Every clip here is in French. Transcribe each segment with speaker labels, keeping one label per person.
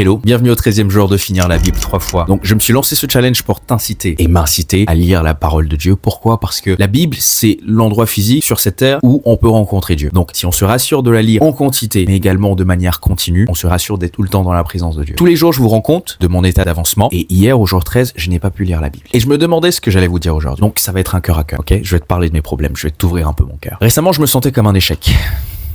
Speaker 1: Hello, bienvenue au 13e jour de finir la Bible 3 fois. Donc je me suis lancé ce challenge pour t'inciter et m'inciter à lire la parole de Dieu. Pourquoi? Parce que la Bible, c'est l'endroit physique sur cette terre où on peut rencontrer Dieu. Donc si on se rassure de la lire en quantité, mais également de manière continue, on se rassure d'être tout le temps dans la présence de Dieu. Tous les jours, je vous rends compte de mon état d'avancement. Et hier, au jour 13, je n'ai pas pu lire la Bible. Et je me demandais ce que j'allais vous dire aujourd'hui. Donc ça va être un cœur à cœur, ok? Je vais te parler de mes problèmes, je vais t'ouvrir un peu mon cœur. Récemment, je me sentais comme un échec.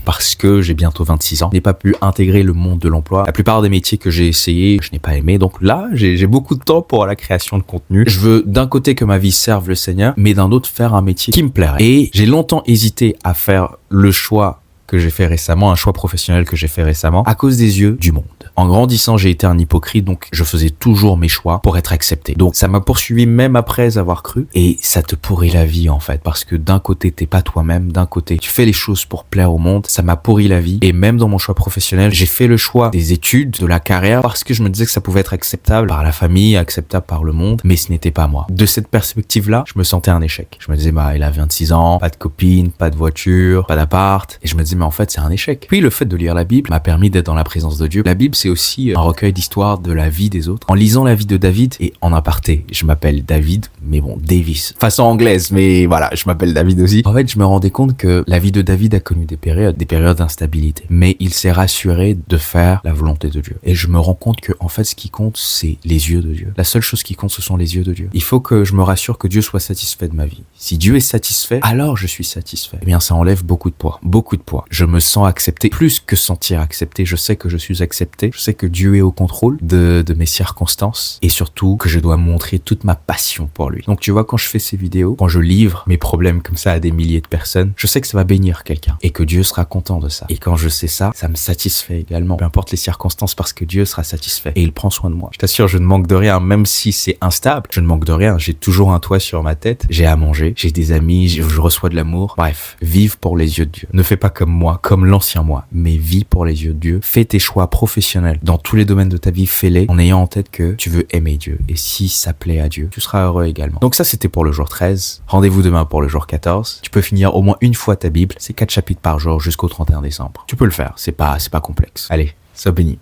Speaker 1: Parce que j'ai bientôt 26 ans, je n'ai pas pu intégrer le monde de l'emploi. La plupart des métiers que j'ai essayé, je n'ai pas aimé. Donc là, j'ai beaucoup de temps pour la création de contenu. Je veux d'un côté que ma vie serve le Seigneur, mais d'un autre faire un métier qui me plairait. Et j'ai longtemps hésité à faire le choix que j'ai fait récemment, un choix professionnel que j'ai fait récemment, à cause des yeux du monde. En grandissant, j'ai été un hypocrite, donc je faisais toujours mes choix pour être accepté. Donc ça m'a poursuivi même après avoir cru, et ça te pourrit la vie en fait, parce que d'un côté t'es pas toi-même, d'un côté tu fais les choses pour plaire au monde, ça m'a pourri la vie. Et même dans mon choix professionnel, j'ai fait le choix des études, de la carrière, parce que je me disais que ça pouvait être acceptable par la famille, acceptable par le monde, mais ce n'était pas moi. De cette perspective-là, je me sentais un échec. Je me disais, il a 26 ans, pas de copine, pas de voiture, pas d'appart, et je me disais, mais en fait c'est un échec. Puis le fait de lire la Bible m'a permis d'être dans la présence de Dieu. La Bible, c'est aussi un recueil d'histoires de la vie des autres. En lisant la vie de David, et en aparté, je m'appelle David, mais bon, Davis, façon anglaise, mais voilà, je m'appelle David aussi. En fait, je me rendais compte que la vie de David a connu des périodes d'instabilité, mais il s'est rassuré de faire la volonté de Dieu. Et je me rends compte que, en fait, ce qui compte, c'est les yeux de Dieu. La seule chose qui compte, ce sont les yeux de Dieu. Il faut que je me rassure que Dieu soit satisfait de ma vie. Si Dieu est satisfait, alors je suis satisfait. Eh bien, ça enlève beaucoup de poids. Beaucoup de poids. Je me sens accepté, plus que sentir accepté. Je sais que je suis accepté. Je sais que Dieu est au contrôle de mes circonstances, et surtout que je dois montrer toute ma passion pour lui. Donc tu vois, quand je fais ces vidéos, quand je livre mes problèmes comme ça à des milliers de personnes, je sais que ça va bénir quelqu'un et que Dieu sera content de ça. Et quand je sais ça, ça me satisfait également. Peu importe les circonstances, parce que Dieu sera satisfait et il prend soin de moi. Je t'assure, je ne manque de rien, même si c'est instable. Je ne manque de rien. J'ai toujours un toit sur ma tête. J'ai à manger. J'ai des amis. Je reçois de l'amour. Bref, vive pour les yeux de Dieu. Ne fais pas comme moi, comme l'ancien moi, mais vis pour les yeux de Dieu. Fais tes choix professionnels dans tous les domaines de ta vie, fais-les en ayant en tête que tu veux aimer Dieu. Et si ça plaît à Dieu, tu seras heureux également. Donc ça, c'était pour le jour 13. Rendez-vous demain pour le jour 14. Tu peux finir au moins une fois ta Bible. C'est 4 chapitres par jour jusqu'au 31 décembre. Tu peux le faire. C'est pas complexe. Allez, sois béni.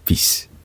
Speaker 1: Peace.